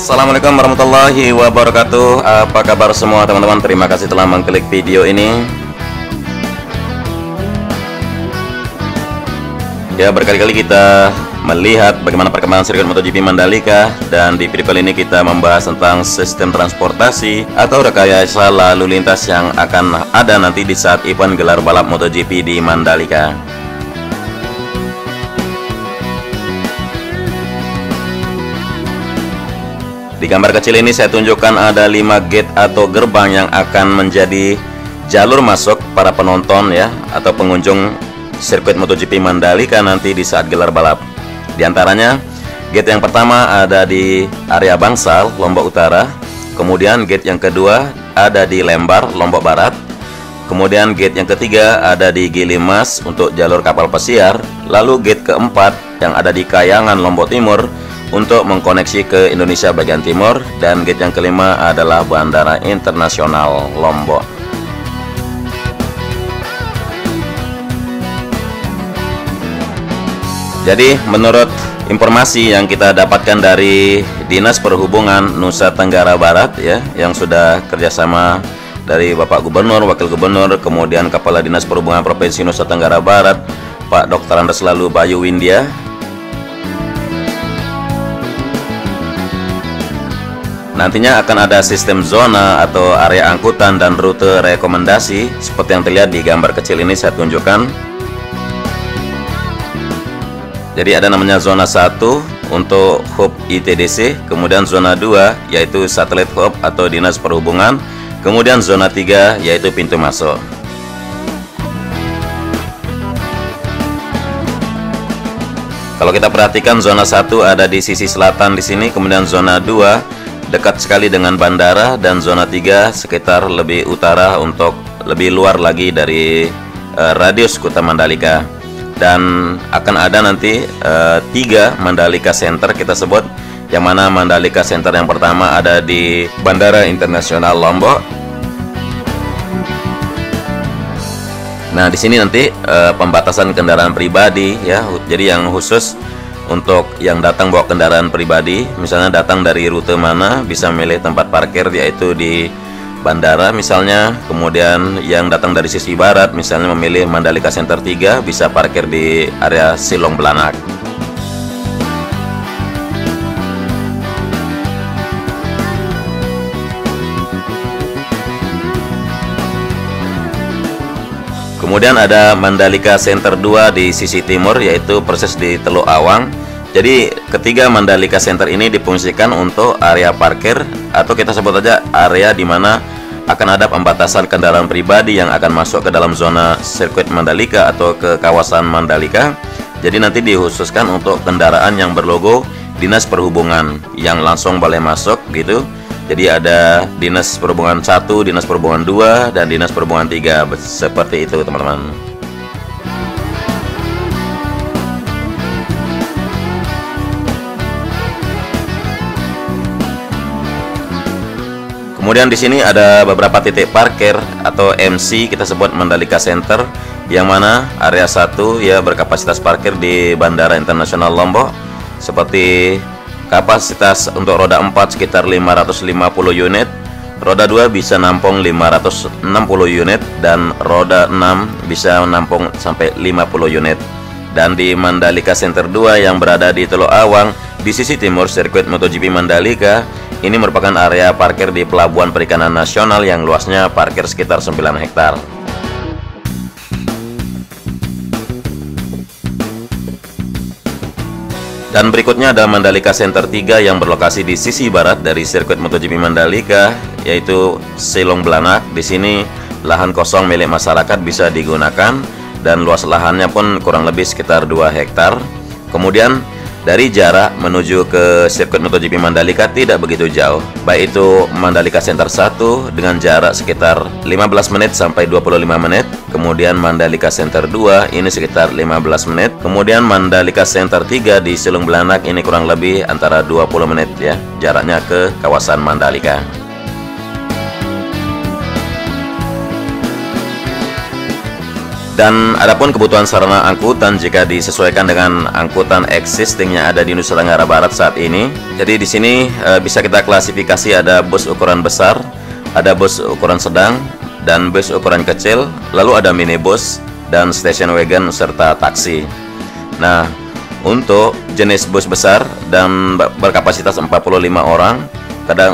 Assalamualaikum warahmatullahi wabarakatuh. Apa kabar semua teman-teman? Terima kasih telah mengklik video ini. Ya, berkali-kali kita melihat bagaimana perkembangan sirkuit MotoGP Mandalika, dan di video kali ini kita membahas tentang sistem transportasi atau rekayasa lalu lintas yang akan ada nanti di saat event gelar balap MotoGP di Mandalika. Di gambar kecil ini saya tunjukkan ada 5 gate atau gerbang yang akan menjadi jalur masuk para penonton ya, atau pengunjung sirkuit MotoGP Mandalika nanti di saat gelar balap. Di antaranya, gate yang pertama ada di area Bangsal, Lombok Utara. Kemudian gate yang kedua ada di Lembar, Lombok Barat. Kemudian gate yang ketiga ada di Gilimas untuk jalur kapal pesiar. Lalu gate keempat yang ada di Kayangan, Lombok Timur untuk mengkoneksi ke Indonesia bagian timur, dan gate yang kelima adalah Bandara Internasional Lombok. Jadi menurut informasi yang kita dapatkan dari Dinas Perhubungan Nusa Tenggara Barat ya, yang sudah kerjasama dari Bapak Gubernur, Wakil Gubernur, kemudian Kepala Dinas Perhubungan Provinsi Nusa Tenggara Barat, Pak Dr. Andes Lalu Bayu Windia, nantinya akan ada sistem zona atau area angkutan dan rute rekomendasi seperti yang terlihat di gambar kecil ini saya tunjukkan. Jadi ada namanya zona 1 untuk hub ITDC, kemudian zona 2 yaitu satelit hub atau Dinas Perhubungan, kemudian zona 3 yaitu pintu masuk. Kalau kita perhatikan, zona 1 ada di sisi selatan di sini, kemudian zona 2 dekat sekali dengan bandara, dan zona 3 sekitar lebih utara untuk lebih luar lagi dari radius Kuta Mandalika. Dan akan ada nanti 3 Mandalika Center kita sebut, yang mana Mandalika Center yang pertama ada di Bandara Internasional Lombok. Nah, di sini nanti pembatasan kendaraan pribadi ya, jadi yang khusus untuk yang datang bawa kendaraan pribadi, misalnya datang dari rute mana, bisa milih tempat parkir yaitu di bandara misalnya. Kemudian yang datang dari sisi barat misalnya memilih Mandalika Center 3, bisa parkir di area Silong Belanak. Kemudian ada Mandalika Center 2 di sisi timur, yaitu persis di Teluk Awang. Jadi ketiga Mandalika Center ini difungsikan untuk area parkir, atau kita sebut aja area di mana akan ada pembatasan kendaraan pribadi yang akan masuk ke dalam zona sirkuit Mandalika atau ke kawasan Mandalika. Jadi nanti dikhususkan untuk kendaraan yang berlogo Dinas Perhubungan yang langsung boleh masuk gitu. Jadi ada Dinas Perhubungan 1, Dinas Perhubungan 2, dan Dinas Perhubungan 3. Seperti itu teman-teman. Kemudian di sini ada beberapa titik parkir atau MC, kita sebut Mandalika Center, yang mana area 1 ya berkapasitas parkir di Bandara Internasional Lombok, seperti kapasitas untuk roda 4 sekitar 550 unit, roda 2 bisa nampung 560 unit, dan roda 6 bisa menampung sampai 50 unit. Dan di Mandalika Center 2 yang berada di Teluk Awang di sisi timur sirkuit MotoGP Mandalika, ini merupakan area parkir di Pelabuhan Perikanan Nasional yang luasnya parkir sekitar 9 hektar. Dan berikutnya ada Mandalika Center 3 yang berlokasi di sisi barat dari sirkuit MotoGP Mandalika, yaitu Silong Belanak. Di sini lahan kosong milik masyarakat bisa digunakan, dan luas lahannya pun kurang lebih sekitar 2 hektar. Kemudian dari jarak menuju ke sirkuit MotoGP Mandalika tidak begitu jauh, baik itu Mandalika Center 1 dengan jarak sekitar 15 menit sampai 25 menit, kemudian Mandalika Center 2 ini sekitar 15 menit, kemudian Mandalika Center 3 di Silong Belanak ini kurang lebih antara 20 menit ya jaraknya ke kawasan Mandalika. Dan adapun kebutuhan sarana angkutan jika disesuaikan dengan angkutan existing yang ada di Nusa Tenggara Barat saat ini. Jadi di sini bisa kita klasifikasi ada bus ukuran besar, ada bus ukuran sedang, dan bus ukuran kecil, lalu ada minibus dan station wagon serta taksi. Nah, untuk jenis bus besar dan berkapasitas 45 orang,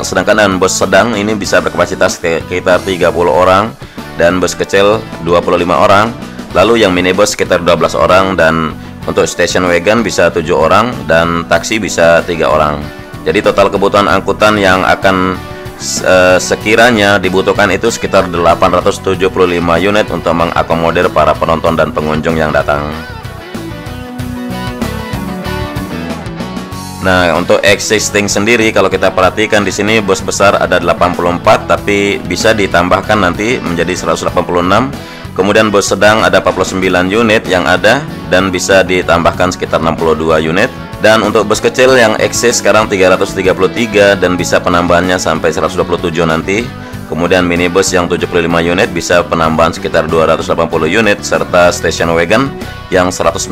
sedangkan bus sedang ini bisa berkapasitas sekitar 30 orang dan bus kecil 25 orang. Lalu yang minibus sekitar 12 orang, dan untuk station wagon bisa 7 orang dan taksi bisa 3 orang. Jadi total kebutuhan angkutan yang akan sekiranya dibutuhkan itu sekitar 875 unit untuk mengakomodir para penonton dan pengunjung yang datang. Nah, untuk existing sendiri kalau kita perhatikan di sini bus besar ada 84, tapi bisa ditambahkan nanti menjadi 186. Kemudian bus sedang ada 49 unit yang ada dan bisa ditambahkan sekitar 62 unit. Dan untuk bus kecil yang eksis sekarang 333 dan bisa penambahannya sampai 127 nanti. Kemudian minibus yang 75 unit bisa penambahan sekitar 280 unit, serta station wagon yang 119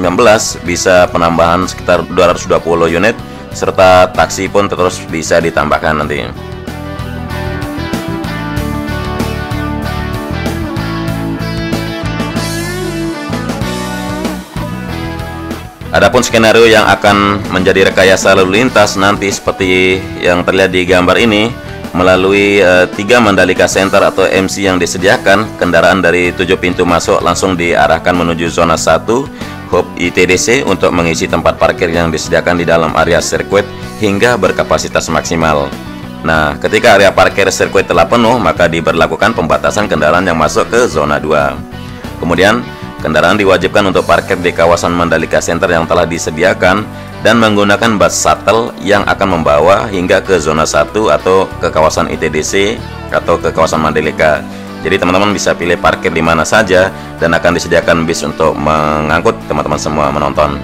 bisa penambahan sekitar 220 unit, serta taksi pun terus bisa ditambahkan nanti. Adapun skenario yang akan menjadi rekayasa lalu lintas nanti seperti yang terlihat di gambar ini, melalui 3 Mandalika Center atau MC yang disediakan, kendaraan dari 7 pintu masuk langsung diarahkan menuju zona 1 Hub ITDC untuk mengisi tempat parkir yang disediakan di dalam area sirkuit hingga berkapasitas maksimal. Nah, ketika area parkir sirkuit telah penuh, maka diberlakukan pembatasan kendaraan yang masuk ke zona 2. Kemudian kendaraan diwajibkan untuk parkir di kawasan Mandalika Center yang telah disediakan dan menggunakan bus shuttle yang akan membawa hingga ke zona 1 atau ke kawasan ITDC atau ke kawasan Mandalika. Jadi teman-teman bisa pilih parkir di mana saja dan akan disediakan bis untuk mengangkut teman-teman semua menonton.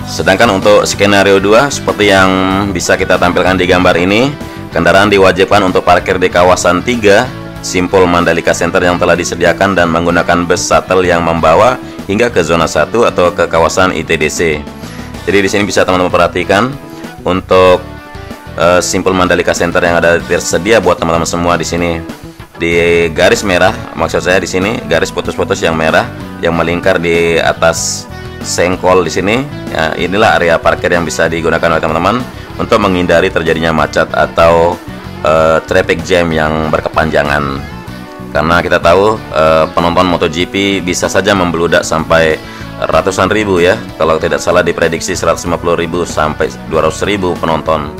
Sedangkan untuk skenario 2 seperti yang bisa kita tampilkan di gambar ini, kendaraan diwajibkan untuk parkir di kawasan 3 Simpul Mandalika Center yang telah disediakan dan menggunakan bus shuttle yang membawa hingga ke zona 1 atau ke kawasan ITDC. Jadi di sini bisa teman-teman perhatikan untuk Simpul Mandalika Center yang ada tersedia buat teman-teman semua di sini. Di garis merah, maksud saya di sini garis putus-putus yang merah yang melingkar di atas sengkol di sini, ya, inilah area parkir yang bisa digunakan oleh teman-teman untuk menghindari terjadinya macet atau traffic jam yang berkepanjangan. Karena kita tahu penonton MotoGP bisa saja membludak sampai ratusan ribu ya, kalau tidak salah diprediksi 150.000 sampai 200.000 penonton.